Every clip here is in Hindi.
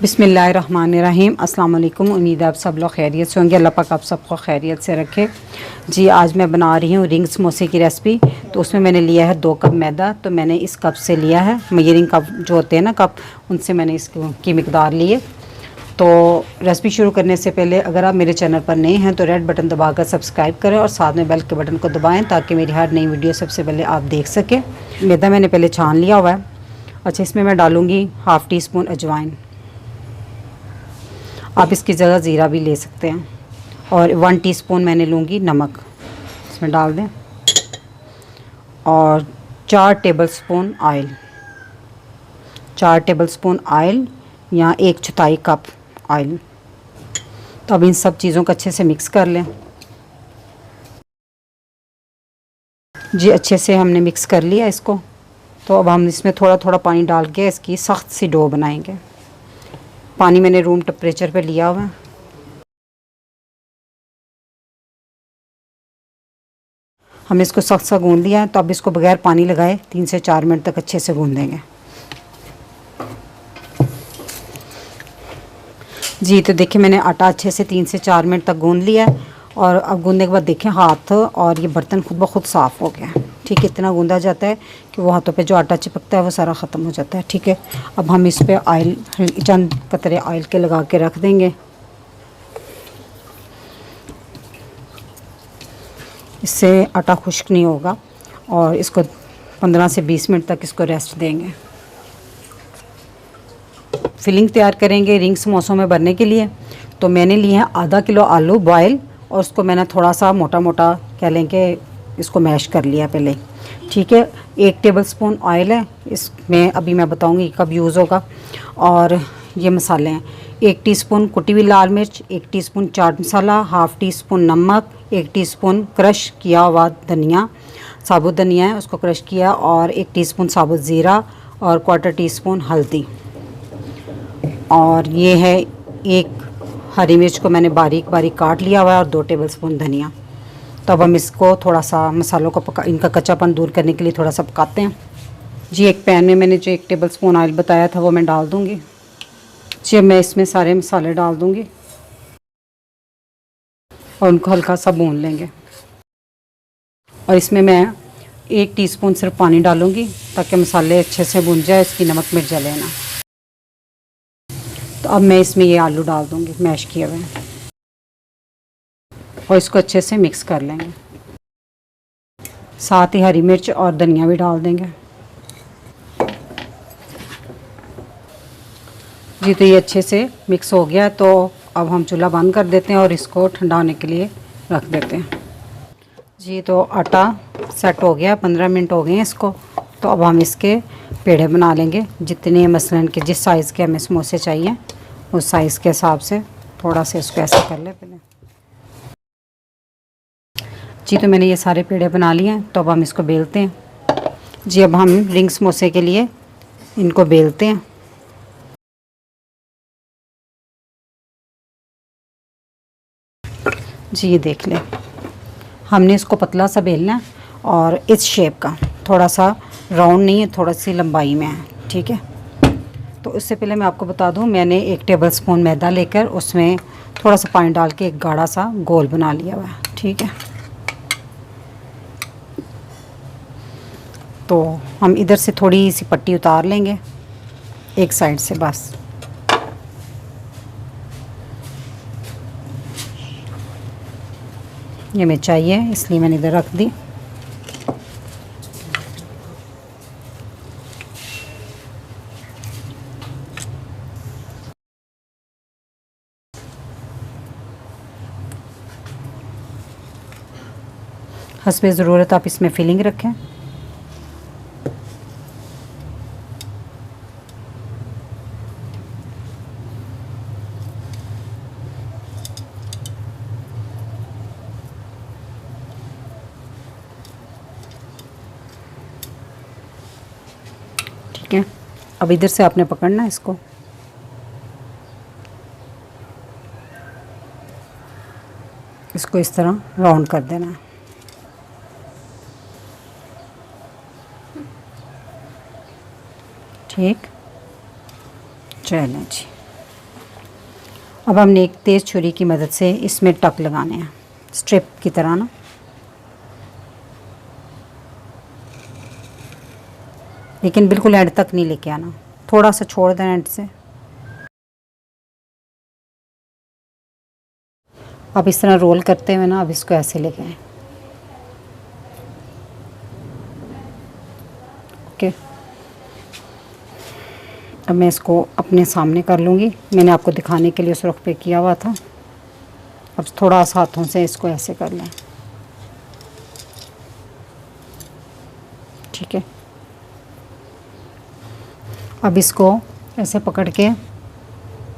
बिस्मिल्लाहिर्रहमानिर्रहीम। अस्सलाम वालेकुम। उम्मीद है आप सब लोग खैरियत से होंगे। अल्लाह पाक आप सबको खैरियत से रखे। जी आज मैं बना रही हूँ रिंग समोसे की रेसिपी। तो उसमें मैंने लिया है 2 कप मैदा। तो मैंने इस कप से लिया है, मेजरिंग कप जो होते हैं ना कप, उनसे मैंने इसकी मिकदार ली है। तो रेसिपी शुरू करने से पहले अगर आप मेरे चैनल पर नए हैं तो रेड बटन दबाकर सब्सक्राइब करें और साथ में बेल के बटन को दबाएँ ताकि मेरी हर नई वीडियो सबसे पहले आप देख सकें। मैदा मैंने पहले छान लिया हुआ है। अच्छा, इसमें मैं डालूँगी हाफ़ टी स्पून अजवाइन। आप इसकी जगह ज़ीरा भी ले सकते हैं। और 1 टीस्पून मैंने लूँगी नमक, इसमें डाल दें। और 4 टेबलस्पून ऑयल, 4 टेबलस्पून ऑयल या 1/4 कप ऑयल। तो अब इन सब चीज़ों को अच्छे से मिक्स कर लें। जी अच्छे से हमने मिक्स कर लिया इसको। तो अब हम इसमें थोड़ा थोड़ा पानी डाल के इसकी सख्त सी डो बनाएंगे। पानी मैंने रूम टेम्परेचर पे लिया हुआ है। हमने इसको सख्त सा गूंद लिया है। तो अब इसको बगैर पानी लगाए 3 से 4 मिनट तक अच्छे से गूंदेंगे। जी तो देखिए मैंने आटा अच्छे से 3 से 4 मिनट तक गूंद लिया है। और अब गूंदने के बाद देखें हाथ और ये बर्तन खुद ब खुद साफ़ हो गया। ठीक है, इतना गूंदा जाता है कि वो हाथों पे जो आटा चिपकता है वो सारा ख़त्म हो जाता है। ठीक है, अब हम इस पे ऑयल, चंद कतरे ऑयल के लगा के रख देंगे। इससे आटा खुश्क नहीं होगा। और इसको 15 से 20 मिनट तक इसको रेस्ट देंगे। फिलिंग तैयार करेंगे रिंग समोसों में भरने के लिए। तो मैंने लिए हैं आधा किलो आलू बॉयल, और उसको मैंने थोड़ा सा मोटा मोटा कह लें कि इसको मैश कर लिया पहले। ठीक है, 1 टेबलस्पून ऑयल है इसमें, अभी मैं बताऊंगी कब यूज़ होगा। और ये मसाले हैं 1 टीस्पून कुटी हुई लाल मिर्च, 1 teaspoon chaat masala, half tea spoon नमक, 1 टीस्पून क्रश किया हुआ धनिया, साबुत धनिया है उसको क्रश किया, और 1 टीस्पून साबुत ज़ीरा, और 1/4 टीस्पून हल्दी। और ये है 1 हरी मिर्च को मैंने बारीक बारीक काट लिया हुआ है, और 2 टेबलस्पून धनिया। तो अब हम इसको थोड़ा सा मसालों को इनका कच्चापन दूर करने के लिए थोड़ा सा पकाते हैं। जी एक पैन में मैंने जो 1 टेबलस्पून ऑयल बताया था वो मैं डाल दूँगी। जी अब मैं इसमें सारे मसाले डाल दूँगी और उनको हल्का सा भून लेंगे। और इसमें मैं 1 टीस्पून सिर्फ पानी डालूँगी ताकि मसाले अच्छे से भून जाए, इसकी नमक मिर्च जले ना। तो अब मैं इसमें ये आलू डाल दूँगी मैश किए हुए, और इसको अच्छे से मिक्स कर लेंगे। साथ ही हरी मिर्च और धनिया भी डाल देंगे। जी तो ये अच्छे से मिक्स हो गया। तो अब हम चूल्हा बंद कर देते हैं और इसको ठंडा होने के लिए रख देते हैं। जी तो आटा सेट हो गया, 15 मिनट हो गए हैं इसको। तो अब हम इसके पेड़े बना लेंगे, जितने मसलन के जिस साइज़ के हमें समोसे चाहिए उस साइज़ के हिसाब से थोड़ा सा इसको ऐसे कर ले पहले। जी तो मैंने ये सारे पेड़े बना लिए हैं। तो अब हम इसको बेलते हैं। जी अब हम रिंग समोसे के लिए इनको बेलते हैं। जी ये देख लें, हमने इसको पतला सा बेलना है और इस शेप का, थोड़ा सा राउंड नहीं है, थोड़ा सी लंबाई में है। ठीक है, तो उससे पहले मैं आपको बता दूं, मैंने 1 टेबलस्पून मैदा लेकर उसमें थोड़ा सा पानी डाल के एक गाढ़ा सा गोल बना लिया हुआ है। ठीक है, तो हम इधर से थोड़ी सी पट्टी उतार लेंगे एक साइड से बस। ये मैं चाहिए इसलिए मैंने इधर रख दी। हस्बे ज़रूरत आप इसमें फिलिंग रखें। ठीक है, अब इधर से आपने पकड़ना है इसको, इसको इस तरह राउंड कर देना है। ठीक, चलें जी। अब हमने एक तेज़ छुरी की मदद से इसमें टक लगाने हैं, स्ट्रिप की तरह ना। लेकिन बिल्कुल एंड तक नहीं लेके आना, थोड़ा सा छोड़ देना एंड से। अब इस तरह रोल करते हुए ना अब इसको ऐसे लेके आए। ओके, अब मैं इसको अपने सामने कर लूँगी। मैंने आपको दिखाने के लिए उस रुख पे किया हुआ था। अब थोड़ा सा हाथों से इसको ऐसे कर लें, ठीक है। अब इसको ऐसे पकड़ के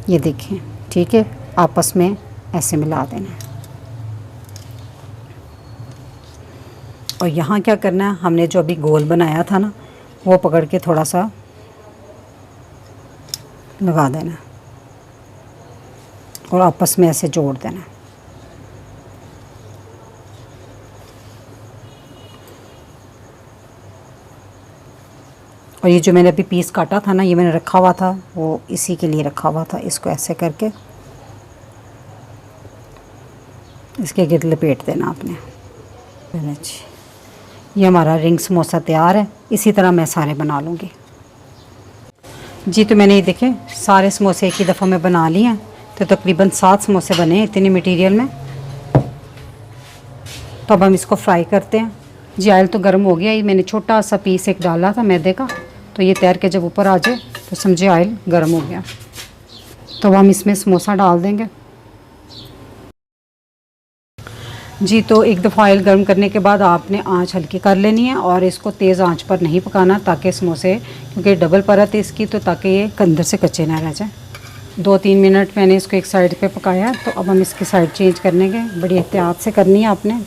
ये देखें, ठीक है, आपस में ऐसे मिला देना। और यहाँ क्या करना है, हमने जो अभी गोल बनाया था ना वो पकड़ के थोड़ा सा लगा देना और आपस में ऐसे जोड़ देना। और ये जो मैंने अभी पीस काटा था ना, ये मैंने रखा हुआ था, वो इसी के लिए रखा हुआ था। इसको ऐसे करके इसके गिर्द लपेट देना आपने। ये हमारा रिंग समोसा तैयार है। इसी तरह मैं सारे बना लूँगी जी। तो मैंने ये देखे सारे समोसे एक ही दफ़ा में बना लिए हैं। तो तकरीबन 7 समोसे बने हैं इतने मटेरियल में। तो अब हम इसको फ्राई करते हैं जी। ऑयल तो गर्म हो गया। ये मैंने छोटा सा पीस एक डाला था मैदे का, तो ये तैर के जब ऊपर आ जाए तो समझे ऑयल गर्म हो गया। तो अब हम इसमें समोसा डाल देंगे जी। तो एक दफ़ा ऑयल गर्म करने के बाद आपने आंच हल्की कर लेनी है और इसको तेज़ आंच पर नहीं पकाना, ताकि समोसे, क्योंकि डबल परत है इसकी, तो ताकि ये अंदर से कच्चे ना रह जाए। 2-3 मिनट मैंने इसको एक साइड पे पकाया। तो अब हम इसकी साइड चेंज करने के, बड़ी एहतियात से करनी है आपने।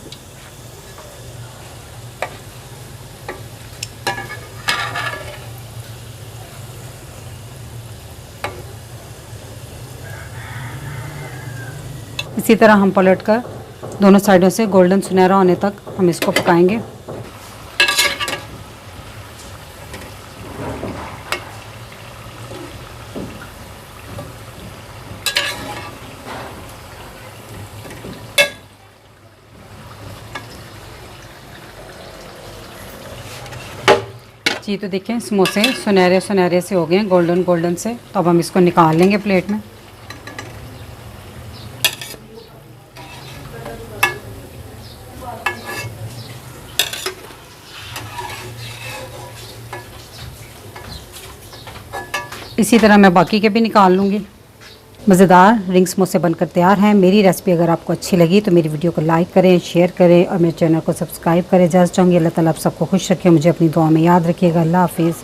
इसी तरह हम पलट कर दोनों साइडों से गोल्डन सुनहरा होने तक हम इसको पकाएंगे। जी तो देखें समोसे सुनहरे सुनहरे से हो गए हैं, गोल्डन गोल्डन से। तो अब हम इसको निकाल लेंगे प्लेट में। इसी तरह मैं बाकी के भी निकाल लूँगी। मज़ेदार रिंग समोसे बनकर तैयार हैं। मेरी रेसिपी अगर आपको अच्छी लगी तो मेरी वीडियो को लाइक करें, शेयर करें और मेरे चैनल को सब्सक्राइब करें। इजाज़त चाहूँगी। अल्लाह ताला आप सबको खुश रखे, मुझे अपनी दुआ में याद रखिएगा। अल्लाह हाफिज़।